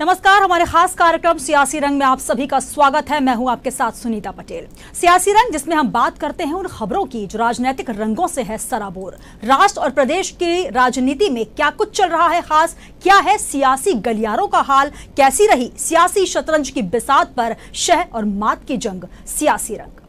नमस्कार, हमारे खास कार्यक्रम सियासी रंग में आप सभी का स्वागत है। मैं हूं आपके साथ सुनीता पटेल। सियासी रंग जिसमें हम बात करते हैं उन खबरों की जो राजनीतिक रंगों से है सराबोर। राष्ट्र और प्रदेश की राजनीति में क्या कुछ चल रहा है खास, क्या है सियासी गलियारों का हाल, कैसी रही सियासी शतरंज की बिसात पर शह और मात की जंग। सियासी रंग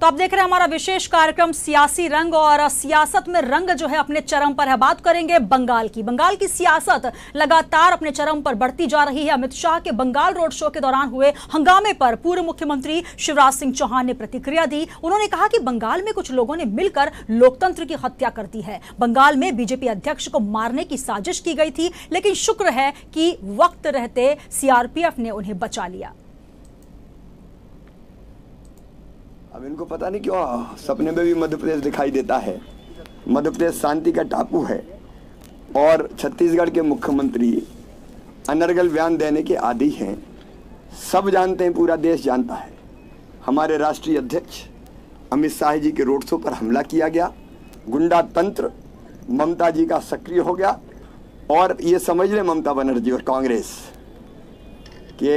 तो आप देख रहे हैं हमारा विशेष कार्यक्रम सियासी रंग, और सियासत में रंग जो है अपने चरम पर है। बात करेंगे बंगाल की सियासत लगातार अपने चरम पर बढ़ती जा रही है। अमित शाह के बंगाल रोड शो के दौरान हुए हंगामे पर पूर्व मुख्यमंत्री शिवराज सिंह चौहान ने प्रतिक्रिया दी। उन्होंने कहा कि बंगाल में कुछ लोगों ने मिलकर लोकतंत्र की हत्या कर दी है। बंगाल में बीजेपी अध्यक्ष को मारने की साजिश की गई थी, लेकिन शुक्र है कि वक्त रहते सीआरपीएफ ने उन्हें बचा लिया। अब इनको पता नहीं क्यों सपने में भी मध्य प्रदेश दिखाई देता है। मध्य प्रदेश शांति का टापू है और छत्तीसगढ़ के मुख्यमंत्री अनर्गल बयान देने के आदी हैं। सब जानते हैं, पूरा देश जानता है। हमारे राष्ट्रीय अध्यक्ष अमित शाह जी के रोड शो पर हमला किया गया। गुंडा तंत्र ममता जी का सक्रिय हो गया और ये समझ ले ममता बनर्जी और कांग्रेस के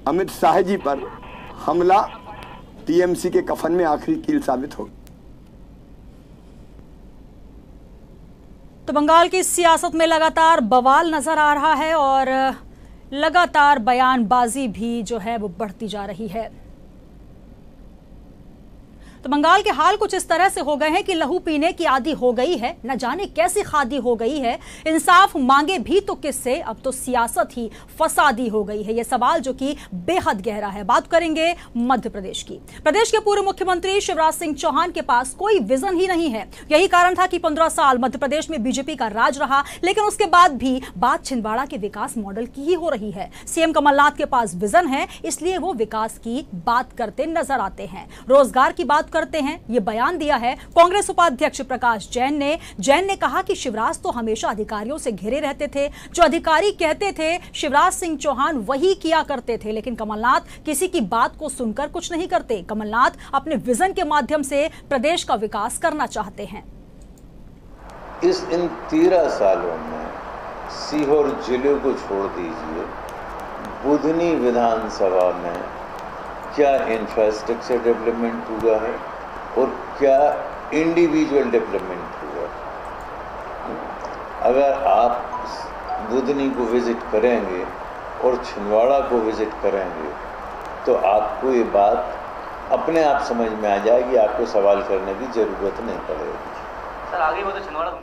अमित शाह जी पर हमला टीएमसी के कफन में आखिरी कील साबित होगी। तो बंगाल की सियासत में लगातार बवाल नजर आ रहा है और लगातार बयानबाजी भी जो है वो बढ़ती जा रही है। तो बंगाल के हाल कुछ इस तरह से हो गए हैं कि लहू पीने की आदी हो गई है, न जाने कैसी खादी हो गई है। इंसाफ मांगे भी तो किससे, अब तो सियासत ही फसादी हो गई है। यह सवाल जो कि बेहद गहरा है। बात करेंगे मध्य प्रदेश की। प्रदेश के पूर्व मुख्यमंत्री शिवराज सिंह चौहान के पास कोई विजन ही नहीं है। यही कारण था कि 15 साल मध्य प्रदेश में बीजेपी का राज रहा, लेकिन उसके बाद भी बात छिंदवाड़ा के विकास मॉडल की ही हो रही है। सीएम कमलनाथ के पास विजन है, इसलिए वो विकास की बात करते नजर आते हैं, रोजगार की बात करते हैं। यह बयान दिया है कांग्रेस उपाध्यक्ष प्रकाश जैन ने कहा कि शिवराज तो हमेशा अधिकारियों से घिरे रहते थे, जो अधिकारी कहते थे शिवराज सिंह चौहान वही किया करते थे, लेकिन कमलनाथ किसी की बात को सुनकर कुछ नहीं करते। कमलनाथ अपने विजन के माध्यम से प्रदेश का विकास करना चाहते हैं। इन 13 सालों में सीहोर जिले को छोड़ दीजिए, बुधनी विधानसभा में क्या इंफ्रास्ट्रक्चर डेवलपमेंट हुआ है और क्या इंडिविजुअल डेवलपमेंट हुआ। अगर आप बुधनी को विजिट करेंगे और छिंदवाड़ा को विजिट करेंगे तो आपको ये बात अपने आप समझ में आ जाएगी, आपको सवाल करने की जरूरत नहीं पड़ेगी। सर आगे वो तो छिंदवाड़ा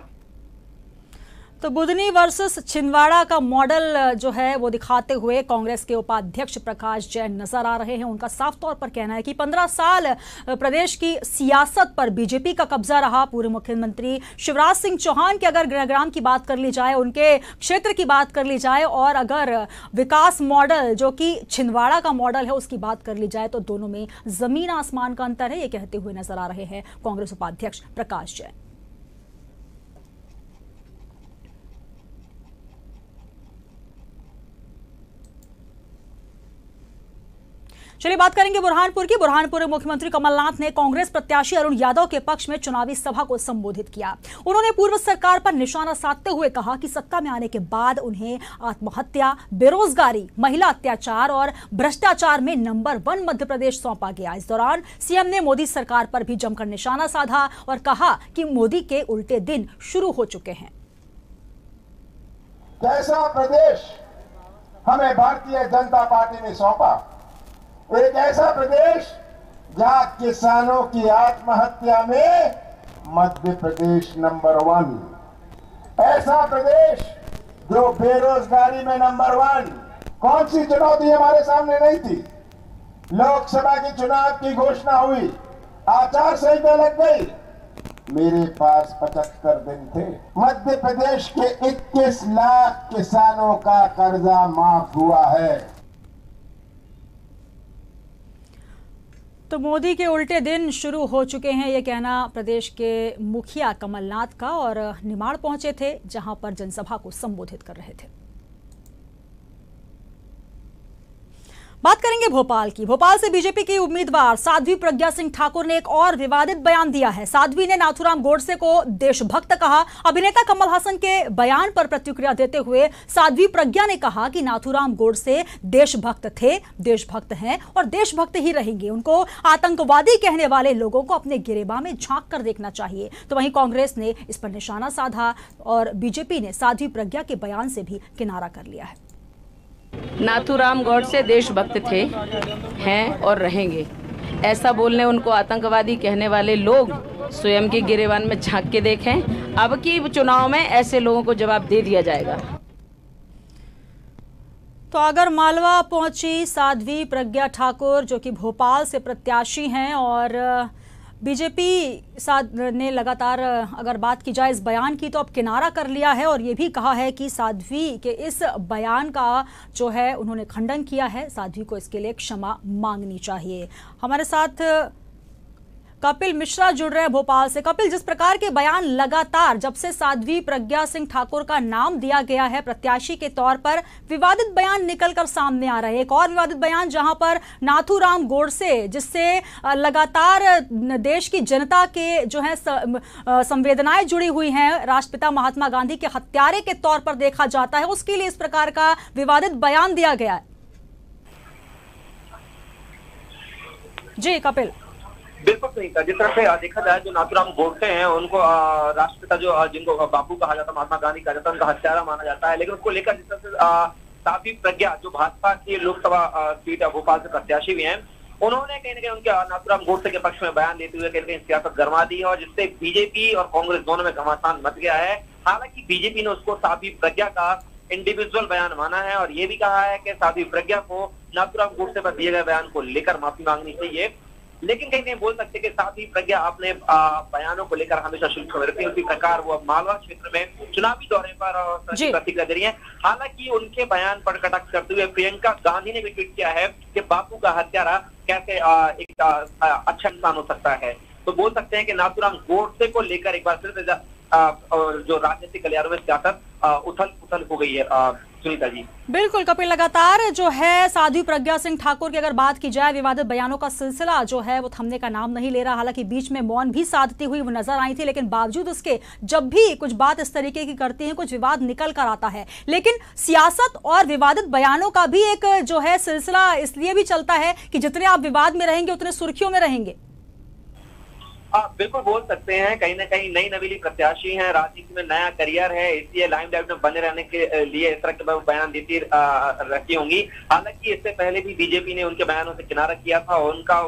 तो बुधनी वर्सेस छिंदवाड़ा का मॉडल जो है वो दिखाते हुए कांग्रेस के उपाध्यक्ष प्रकाश जैन नजर आ रहे हैं। उनका साफ तौर पर कहना है कि 15 साल प्रदेश की सियासत पर बीजेपी का कब्जा रहा। पूर्व मुख्यमंत्री शिवराज सिंह चौहान के अगर गृहग्राम की बात कर ली जाए, उनके क्षेत्र की बात कर ली जाए, और अगर विकास मॉडल जो कि छिंदवाड़ा का मॉडल है उसकी बात कर ली जाए, तो दोनों में जमीन आसमान का अंतर है। ये कहते हुए नजर आ रहे हैं कांग्रेस उपाध्यक्ष प्रकाश जैन। चलिए बात करेंगे बुरहानपुर की। बुरहानपुर मुख्यमंत्री कमलनाथ ने कांग्रेस प्रत्याशी अरुण यादव के पक्ष में चुनावी सभा को संबोधित किया। उन्होंने पूर्व सरकार पर निशाना साधते हुए कहा कि सत्ता में आने के बाद उन्हें आत्महत्या, बेरोजगारी, महिला अत्याचार और भ्रष्टाचार में नंबर 1 मध्य प्रदेश सौंपा गया। इस दौरान सीएम ने मोदी सरकार पर भी जमकर निशाना साधा और कहा कि मोदी के उल्टे दिन शुरू हो चुके हैं। कैसा प्रदेश हमें भारतीय जनता पार्टी ने सौंपा, एक ऐसा प्रदेश जहां किसानों की आत्महत्या में मध्य प्रदेश नंबर 1, ऐसा प्रदेश जो बेरोजगारी में नंबर 1। कौन सी चुनौती हमारे सामने नहीं थी। लोकसभा की चुनाव की घोषणा हुई, आचार संहिता लग गई, मेरे पास 75 दिन थे। मध्य प्रदेश के 21 लाख किसानों का कर्जा माफ हुआ है। तो मोदी के उल्टे दिन शुरू हो चुके हैं, ये कहना प्रदेश के मुखिया कमलनाथ का, और निमाड़ पहुंचे थे जहां पर जनसभा को संबोधित कर रहे थे। बात करेंगे भोपाल की। भोपाल से बीजेपी की उम्मीदवार साध्वी प्रज्ञा सिंह ठाकुर ने एक और विवादित बयान दिया है। साध्वी ने नाथूराम गोडसे को देशभक्त कहा। अभिनेता कमल हासन के बयान पर प्रतिक्रिया देते हुए साध्वी प्रज्ञा ने कहा कि नाथूराम गोडसे देशभक्त थे, देशभक्त हैं और देशभक्त ही रहेंगे। उनको आतंकवादी कहने वाले लोगों को अपने गिरेबान में झांक कर देखना चाहिए। तो वहीं कांग्रेस ने इस पर निशाना साधा और बीजेपी ने साध्वी प्रज्ञा के बयान से भी किनारा कर लिया है। नाथूराम गोडसे देशभक्त थे, हैं और रहेंगे। ऐसा बोलने उनको आतंकवादी कहने वाले लोग स्वयं के गिरेबान में झांक के देखें। अब की चुनाव में ऐसे लोगों को जवाब दे दिया जाएगा। तो अगर मालवा पहुंची साध्वी प्रज्ञा ठाकुर जो कि भोपाल से प्रत्याशी हैं और बीजेपी ने लगातार अगर बात की जाए इस बयान की तो अब किनारा कर लिया है और ये भी कहा है कि साध्वी के इस बयान का जो है उन्होंने खंडन किया है। साध्वी को इसके लिए क्षमा मांगनी चाहिए। हमारे साथ कपिल मिश्रा जुड़ रहे हैं भोपाल से। कपिल, जिस प्रकार के बयान लगातार जब से साध्वी प्रज्ञा सिंह ठाकुर का नाम दिया गया है प्रत्याशी के तौर पर, विवादित बयान निकलकर सामने आ रहे हैं। एक और विवादित बयान जहां पर नाथूराम गोडसे, जिससे लगातार देश की जनता के जो है संवेदनाएं जुड़ी हुई हैं, राष्ट्रपिता महात्मा गांधी के हत्यारे के तौर पर देखा जाता है, उसके लिए इस प्रकार का विवादित बयान दिया गया है। जी कपिल। बिल्कुल सही था। जिस तरह से देखा जाए जो नाथूराम गोडसे हैं उनको राष्ट्रपिता जो जिनको बापू कहा जाता, महात्मा गांधी कहा जाता, उनका हत्यारा माना जाता है। लेकिन उसको लेकर जिस तरह से साध्वी प्रज्ञा जो भाजपा की लोकसभा सीट भोपाल से प्रत्याशी भी हैं, उन्होंने कहीं ना कहीं उनके नाथूराम गोडसे के पक्ष में बयान देते हुए कहीं ना कहीं सियासत गरमा दी है और जिससे बीजेपी और कांग्रेस दोनों में घमासान मच गया है। हालांकि बीजेपी ने उसको साध्वी प्रज्ञा का इंडिविजुअल बयान माना है और ये भी कहा है कि साध्वी प्रज्ञा को नाथूराम गोडसे पर दिए गए बयान को लेकर माफी मांगनी चाहिए। लेकिन कहीं नहीं बोल सकते कि साध्वी प्रज्ञा अपने बयानों को लेकर हमेशा शुल्क में रहती है। उसी प्रकार वो मालवा क्षेत्र में चुनावी दौरे पर प्रतिक्रिया दे रही है। हालांकि उनके बयान पर कटाक्ष करते हुए प्रियंका गांधी ने भी ट्वीट किया है कि बापू का हत्यारा कैसे एक अच्छा इंसान हो सकता है। तो बोल सकते हैं कि नाथूराम गोडसे को लेकर एक बार फिर जो राजनीतिक गलियारों में सियासत उथल पुथल हो गई है। सुनीता जी। बिल्कुल कपिल, लगातार जो है साध्वी प्रज्ञा सिंह ठाकुर की अगर बात की जाए, विवादित बयानों का सिलसिला जो है वो थमने का नाम नहीं ले रहा। हालांकि बीच में मौन भी साधती हुई वो नजर आई थी, लेकिन बावजूद उसके जब भी कुछ बात इस तरीके की करती है, कुछ विवाद निकल कर आता है। लेकिन सियासत और विवादित बयानों का भी एक जो है सिलसिला इसलिए भी चलता है कि जितने आप विवाद में रहेंगे उतने सुर्खियों में रहेंगे। बिल्कुल बोल सकते हैं। कहीं ना कहीं नई नवीली प्रत्याशी हैं, राजनीति में नया करियर है, इसलिए लाइमलाइट में बने रहने के लिए इस तरह के बयान देती रखी होंगी। हालांकि इससे पहले भी बीजेपी ने उनके बयानों से किनारा किया था और उनका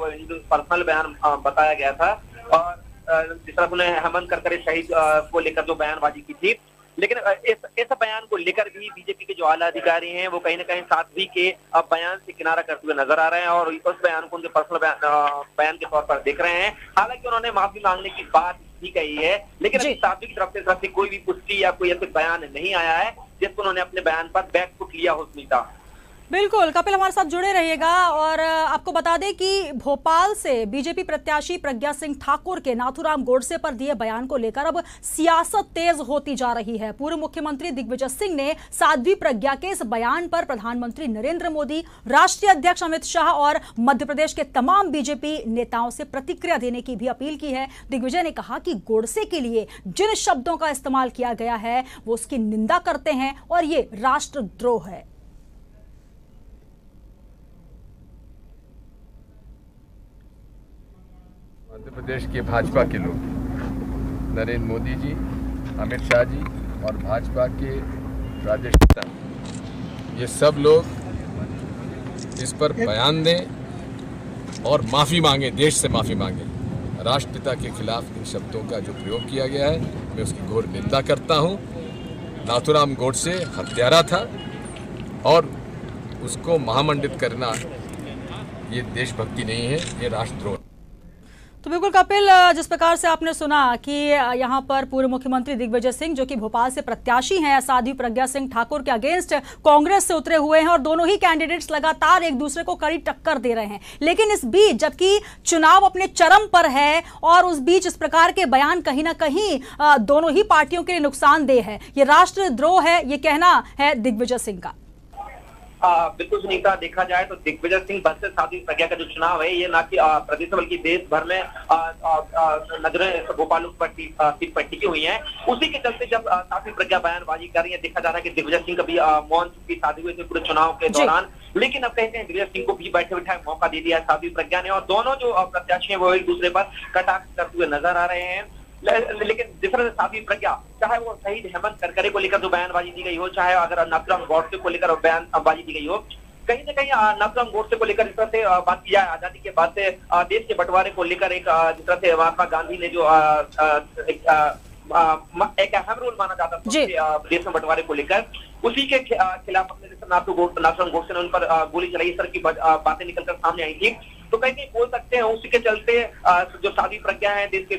पर्सनल बयान बताया गया था और जिस तरह उन्हें हेमंत करकरे शहीद को लेकर जो बयानबाजी की थी। लेकिन इस बयान को लेकर भी बीजेपी के जो आला अधिकारी हैं वो कहीं ना कहीं साध्वी के बयान से किनारा करते हुए नजर आ रहे हैं और उस बयान को उनके पर्सनल बयान के तौर पर देख रहे हैं। हालांकि उन्होंने माफी मांगने की बात भी कही है, लेकिन अभी साध्वी की तरफ से कोई भी पुष्टि या कोई ऐसे बयान नहीं आया है जिसको उन्होंने अपने बयान पर बैकफुट लिया हो। सुनीता। बिल्कुल कपिल, हमारे साथ जुड़े रहिएगा और आपको बता दें कि भोपाल से बीजेपी प्रत्याशी प्रज्ञा सिंह ठाकुर के नाथूराम गोडसे पर दिए बयान को लेकर अब सियासत तेज होती जा रही है। पूर्व मुख्यमंत्री दिग्विजय सिंह ने साध्वी प्रज्ञा के इस बयान पर प्रधानमंत्री नरेंद्र मोदी, राष्ट्रीय अध्यक्ष अमित शाह और मध्य प्रदेश के तमाम बीजेपी नेताओं से प्रतिक्रिया देने की भी अपील की है। दिग्विजय ने कहा कि गोडसे के लिए जिन शब्दों का इस्तेमाल किया गया है वो उसकी निंदा करते हैं और ये राष्ट्रद्रोह है। मध्य प्रदेश के भाजपा के लोग, नरेंद्र मोदी जी, अमित शाह जी और भाजपा के प्रदेश नेता, ये सब लोग इस पर बयान दें और माफ़ी मांगे, देश से माफ़ी मांगे। राष्ट्रपिता के खिलाफ इन शब्दों का जो प्रयोग किया गया है मैं उसकी घोर निंदा करता हूँ। नाथूराम गोडसे हत्यारा था और उसको महामंडित करना ये देशभक्ति नहीं है, ये राष्ट्रद्रोह। तो बिल्कुल कपिल, जिस प्रकार से आपने सुना कि यहाँ पर पूर्व मुख्यमंत्री दिग्विजय सिंह जो कि भोपाल से प्रत्याशी हैं, साध्वी प्रज्ञा सिंह ठाकुर के अगेंस्ट कांग्रेस से उतरे हुए हैं और दोनों ही कैंडिडेट्स लगातार एक दूसरे को कड़ी टक्कर दे रहे हैं। लेकिन इस बीच जबकि चुनाव अपने चरम पर है और उस बीच इस प्रकार के बयान कहीं ना कहीं दोनों ही पार्टियों के लिए नुकसानदेह है। ये राष्ट्रद्रोह है, ये कहना है दिग्विजय सिंह का। बिल्कुल सुनीता, देखा जाए तो दिग्विजय सिंह वर्सेस साध्वी प्रज्ञा का जो चुनाव है ये ना कि प्रदेश बल्कि देश भर में नजरें गोपाल सीट पर टिकी हुई हैं। उसी के चलते जब साध्वी प्रज्ञा बयानबाजी कर रही है, देखा जा रहा है कि दिग्विजय सिंह कभी मौन चुप्पी साधे हुए थे पूरे चुनाव के दौरान, लेकिन अब कहते हैं दिग्विजय सिंह को भी बैठे बैठाए मौका दे दिया साध्वी प्रज्ञा ने, और दोनों जो प्रत्याशी हैं वो एक दूसरे पर कटाक्ष करते हुए नजर आ रहे हैं। लेकिन जिस तरह से साध्वी प्रज्ञा, चाहे वो शहीद हेमंत करकरे को लेकर जो बयानबाजी दी गई हो, चाहे अगर नाथूराम गौडसे को लेकर बयानबाजी दी गई हो, कहीं ना कहीं नाथूराम गौडसे को लेकर जिस तरह से बात की जाए, आजादी के बाद से देश के बंटवारे को लेकर एक जिस तरह से महात्मा गांधी ने जो एक अहम रोल माना जाता था देश में बंटवारे को लेकर, उसी के खिलाफ अपने नाथूराम गौडसे ने उन पर गोली चलाई, इस तरह की बातें निकलकर सामने आई थी। तो कहीं बोल सकते हैं उसी के चलते जो साध्वी प्रज्ञा है देश के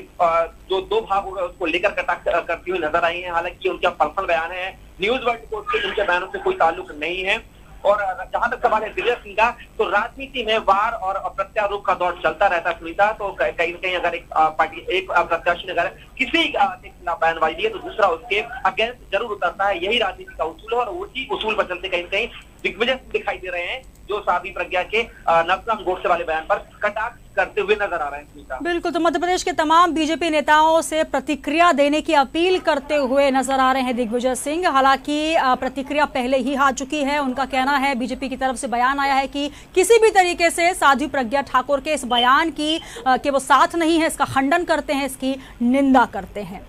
जो दो भाग हो गए उसको लेकर कटाक्ष करती हुई नजर आई है। हालांकि उनका पर्सनल बयान है, न्यूज वर्ल्ड को उनके बयानों से कोई ताल्लुक नहीं है। और जहां तक सवाल है दिग्विजय सिंह का, तो राजनीति में वार और प्रत्यारोप का दौर चलता रहता है सुनीता। तो कहीं न कहीं अगर एक प्रत्याशी ने अगर किसी के खिलाफ बयानबाजी दी है तो दूसरा उसके अगेंस्ट जरूर उतरता है। यही राजनीति का उसूल है और उसी उसूल पर चलते कहीं न कहीं दिग्विजय सिंह दिखाई दे रहे हैं जो साध्वी प्रज्ञा के नाथूराम गौडसे वाले बयान पर कटाक्ष करते हुए नजर आ रहे हैं। बिल्कुल, तो मध्य प्रदेश के तमाम बीजेपी नेताओं से प्रतिक्रिया देने की अपील करते हुए नजर आ रहे हैं दिग्विजय सिंह। हालांकि प्रतिक्रिया पहले ही आ चुकी है। उनका कहना है, बीजेपी की तरफ से बयान आया है कि किसी भी तरीके से साध्वी प्रज्ञा ठाकुर के इस बयान की के वो साथ नहीं है, इसका खंडन करते हैं, इसकी निंदा करते हैं।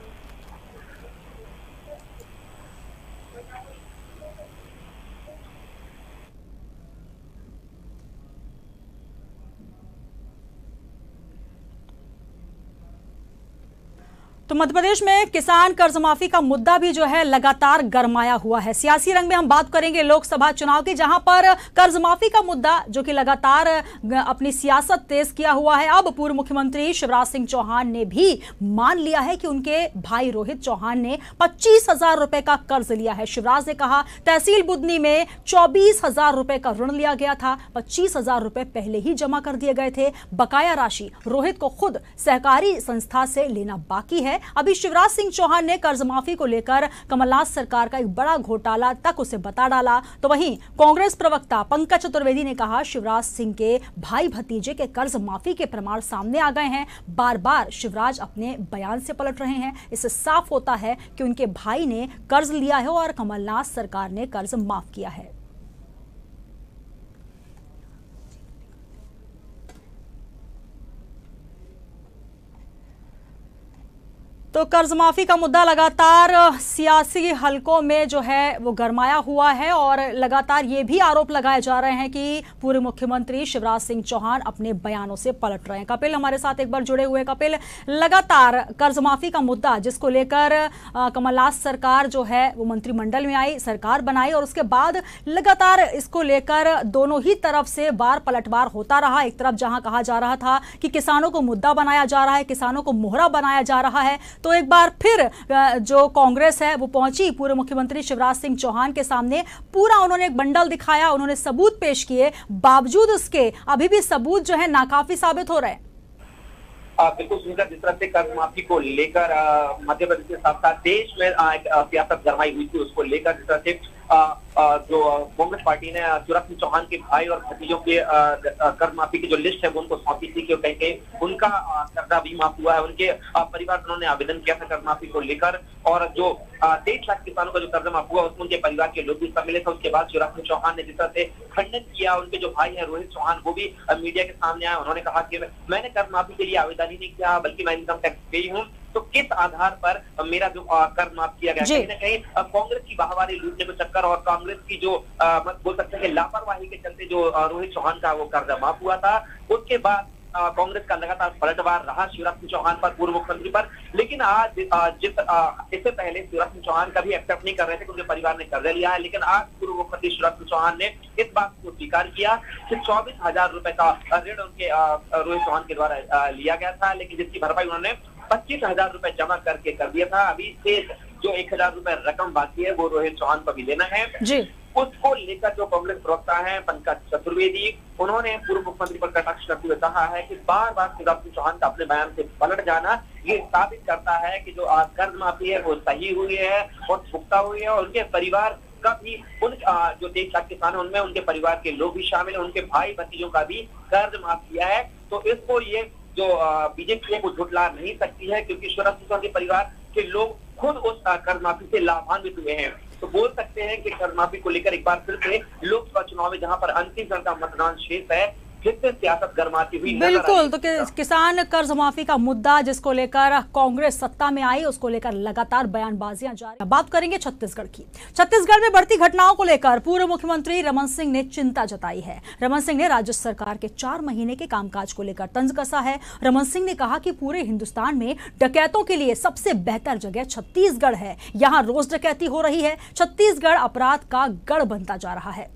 तो मध्य प्रदेश में किसान कर्ज माफी का मुद्दा भी जो है लगातार गरमाया हुआ है। सियासी रंग में हम बात करेंगे लोकसभा चुनाव की, जहां पर कर्ज माफी का मुद्दा जो कि लगातार अपनी सियासत तेज किया हुआ है। अब पूर्व मुख्यमंत्री शिवराज सिंह चौहान ने भी मान लिया है कि उनके भाई रोहित चौहान ने 25,000 रुपए का कर्ज लिया है। शिवराज ने कहा तहसील बुधनी में 24,000 रुपए का ऋण लिया गया था, 25,000 रुपए पहले ही जमा कर दिए गए थे। बकाया राशि रोहित को खुद सहकारी संस्था से लेना बाकी है। अभी शिवराज सिंह चौहान ने कर्ज माफी को लेकर कमलनाथ सरकार का एक बड़ा घोटाला तक उसे बता डाला। तो वहीं कांग्रेस प्रवक्ता पंकज चतुर्वेदी ने कहा शिवराज सिंह के भाई भतीजे के कर्ज माफी के प्रमाण सामने आ गए हैं। बार बार शिवराज अपने बयान से पलट रहे हैं। इससे साफ होता है कि उनके भाई ने कर्ज लिया है और कमलनाथ सरकार ने कर्ज माफ किया है। तो कर्ज माफी का मुद्दा लगातार सियासी हलकों में जो है वो गरमाया हुआ है और लगातार ये भी आरोप लगाए जा रहे हैं कि पूर्व मुख्यमंत्री शिवराज सिंह चौहान अपने बयानों से पलट रहे हैं। कपिल हमारे साथ एक बार जुड़े हुए। कपिल, लगातार कर्ज माफी का मुद्दा जिसको लेकर कमलनाथ सरकार जो है वो मंत्रिमंडल में आई, सरकार बनाई और उसके बाद लगातार इसको लेकर दोनों ही तरफ से बार पलटवार होता रहा। एक तरफ जहां कहा जा रहा था कि किसानों को मुद्दा बनाया जा रहा है, किसानों को मोहरा बनाया जा रहा है, तो एक बार फिर जो कांग्रेस है वो पहुंची पूर्व मुख्यमंत्री शिवराज सिंह चौहान के सामने। पूरा उन्होंने एक बंडल दिखाया, उन्होंने सबूत पेश किए, बावजूद उसके अभी भी सबूत जो है नाकाफी साबित हो रहे हैं। बिल्कुल सुनकर जिस तरह से कर्ज माफी को लेकर मध्य प्रदेश के साथ साथ देश में सियासत गरमाई हुई थी, उसको लेकर जिस तरह से जो कांग्रेस पार्टी ने शिवराज सिंह चौहान के भाई और भतीजों के कर्ज माफी की जो लिस्ट है वो उनको सौंपी थी कि कहीं उनका कर्जा भी माफ हुआ है। उनके परिवार ने आवेदन किया था कर्ज माफी को लेकर और जो 23 लाख किसानों का जो कर्जा माफ हुआ उसमें उनके परिवार के लोग भी सम्मिलित थे। उसके बाद शिवराज सिंह चौहान ने जिस तरह से खंडन किया, उनके जो भाई है रोहित चौहान वो भी मीडिया के सामने आए। उन्होंने कहा कि मैंने कर्ज माफी के लिए आवेदन ही नहीं किया बल्कि मैं इनकम टैक्स पेई हूँ, तो किस आधार पर मेरा जो कर्ज माफ किया गया। कहीं ना कहीं कांग्रेस की बाहवारी लूटने को चक्कर और कांग्रेस की जो बोल सकते हैं कि लापरवाही के चलते जो रोहित चौहान का वो कर्जा माफ हुआ था, उसके बाद कांग्रेस का लगातार पलटवार रहा शिवराज सिंह चौहान पर, पूर्व मुख्यमंत्री पर। लेकिन आज इससे पहले शिवराज सिंह चौहान का भी एक्सेप्ट नहीं कर रहे थे कि उनके परिवार ने कर्जा लिया है, लेकिन आज पूर्व मुख्यमंत्री शिवराज सिंह चौहान ने इस बात को स्वीकार किया कि 24,000 रुपए का ऋण उनके रोहित चौहान के द्वारा लिया गया था, लेकिन जिसकी भरपाई उन्होंने 25,000 रुपए जमा करके कर दिया था। अभी से जो 1,000 रुपए रकम बाकी है वो रोहित चौहान को भी लेना है जी। उसको लेकर जो कांग्रेस प्रवक्ता है पंकज चतुर्वेदी, उन्होंने पूर्व मुख्यमंत्री पर कटाक्ष करते हुए कहा है कि बार बार शिवराज सिंह चौहान का अपने बयान से पलट जाना ये साबित करता है कि जो कर्ज माफी है वो सही हुई है और पुख्ता हुई है और उनके परिवार का भी उन जो 23 लाख किसान है उनमें उनके परिवार के लोग भी शामिल है, उनके भाई भतीजों का भी कर्ज माफ किया है। तो इसको ये जो बीजेपी है वो झुठला नहीं सकती है, क्योंकि शिवराज सिंह चौहान के परिवार के लोग खुद उस कर्ज माफी से लाभान्वित हुए हैं। तो बोल सकते हैं कि कर्ज माफी को लेकर एक बार फिर से लोकसभा चुनाव में जहां पर अंतिम चरण का मतदान शेष है, फिर से सियासत गरमाती हुई बिल्कुल। तो किसान कर्ज माफी का मुद्दा जिसको लेकर कांग्रेस सत्ता में आई, उसको लेकर लगातार बयानबाजियां जारी। बात करेंगे छत्तीसगढ़ की। छत्तीसगढ़ में बढ़ती घटनाओं को लेकर पूर्व मुख्यमंत्री रमन सिंह ने चिंता जताई है। रमन सिंह ने राज्य सरकार के 4 महीने के कामकाज को लेकर तंज कसा है। रमन सिंह ने कहा कि पूरे हिंदुस्तान में डकैतों के लिए सबसे बेहतर जगह छत्तीसगढ़ है, यहां रोज डकैती हो रही है, छत्तीसगढ़ अपराध का गढ़ बनता जा रहा है।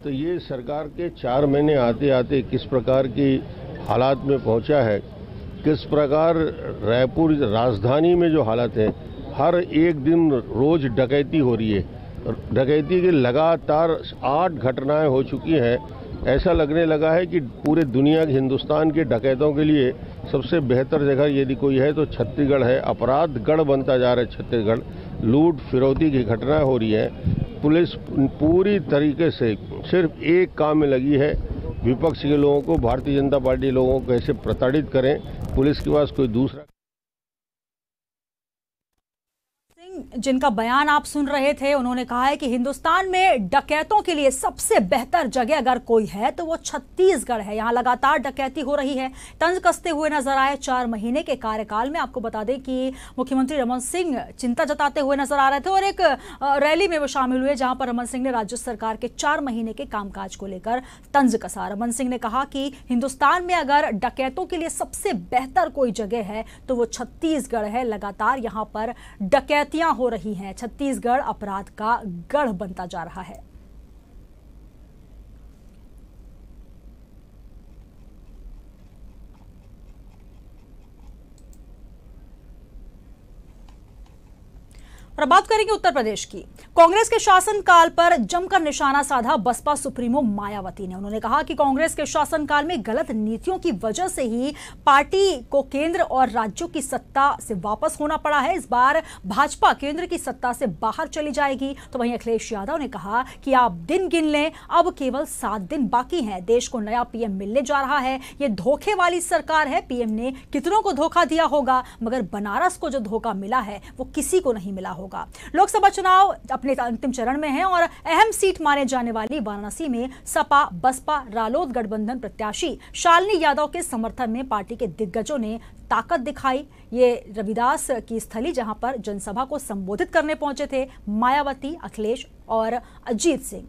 तो ये सरकार के 4 महीने आते आते किस प्रकार की हालात में पहुंचा है, किस प्रकार रायपुर राजधानी में जो हालत है, हर एक दिन रोज डकैती हो रही है। डकैती की लगातार 8 घटनाएं हो चुकी हैं। ऐसा लगने लगा है कि पूरे दुनिया के हिंदुस्तान के डकैतों के लिए सबसे बेहतर जगह यदि कोई है तो छत्तीसगढ़ है। अपराध गढ़ बनता जा रहा है छत्तीसगढ़। लूट फिरौती की घटनाएं हो रही है। पुलिस पूरी तरीके से सिर्फ एक काम में लगी है, विपक्ष के लोगों को, भारतीय जनता पार्टी लोगों को कैसे प्रताड़ित करें। पुलिस के पास कोई दूसरा जिनका बयान आप सुन रहे थे, उन्होंने कहा है कि हिंदुस्तान में डकैतों के लिए सबसे बेहतर जगह अगर कोई है तो वो छत्तीसगढ़ है। यहां लगातार डकैती हो रही है। तंज कसते हुए नजर आए 4 महीने के कार्यकाल में। आपको बता दें कि मुख्यमंत्री रमन सिंह चिंता जताते हुए नजर आ रहे थे और एक रैली में वो शामिल हुए, जहां पर रमन सिंह ने राज्य सरकार के 4 महीने के कामकाज को लेकर तंज कसा। रमन सिंह ने कहा कि हिंदुस्तान में अगर डकैतों के लिए सबसे बेहतर कोई जगह है तो वो छत्तीसगढ़ है। लगातार यहां पर डकैतियां हो रही हैं। छत्तीसगढ़ अपराध का गढ़ बनता जा रहा है। और बात करेंगे उत्तर प्रदेश की। कांग्रेस के शासनकाल पर जमकर निशाना साधा बसपा सुप्रीमो मायावती ने। उन्होंने कहा कि कांग्रेस के शासनकाल में गलत नीतियों की वजह से ही पार्टी को केंद्र और राज्यों की सत्ता से वापस होना पड़ा है। इस बार भाजपा केंद्र की सत्ता से बाहर चली जाएगी। तो वहीं अखिलेश यादव ने कहा कि आप दिन गिन लें, अब केवल 7 दिन बाकी हैं। देश को नया पीएम मिलने जा रहा है। ये धोखे वाली सरकार है। पीएम ने कितनों को धोखा दिया होगा, मगर बनारस को जो धोखा मिला है वो किसी को नहीं मिला होगा। लोकसभा चुनाव अपने अंतिम चरण में है और अहम सीट माने जाने वाली वाराणसी में सपा बसपा रालोद गठबंधन प्रत्याशी शालिनी यादव के समर्थन में पार्टी के दिग्गजों ने ताकत दिखाई। ये रविदास की स्थली, जहां पर जनसभा को संबोधित करने पहुंचे थे मायावती, अखिलेश और अजीत सिंह।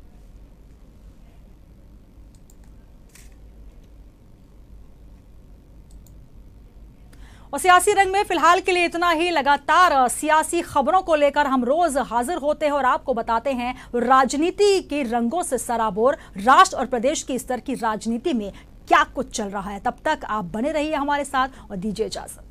और सियासी रंग में फिलहाल के लिए इतना ही। लगातार सियासी खबरों को लेकर हम रोज हाजिर होते हैं और आपको बताते हैं राजनीति के रंगों से सराबोर राष्ट्र और प्रदेश की स्तर की राजनीति में क्या कुछ चल रहा है। तब तक आप बने रहिए हमारे साथ और दीजिए इजाजत।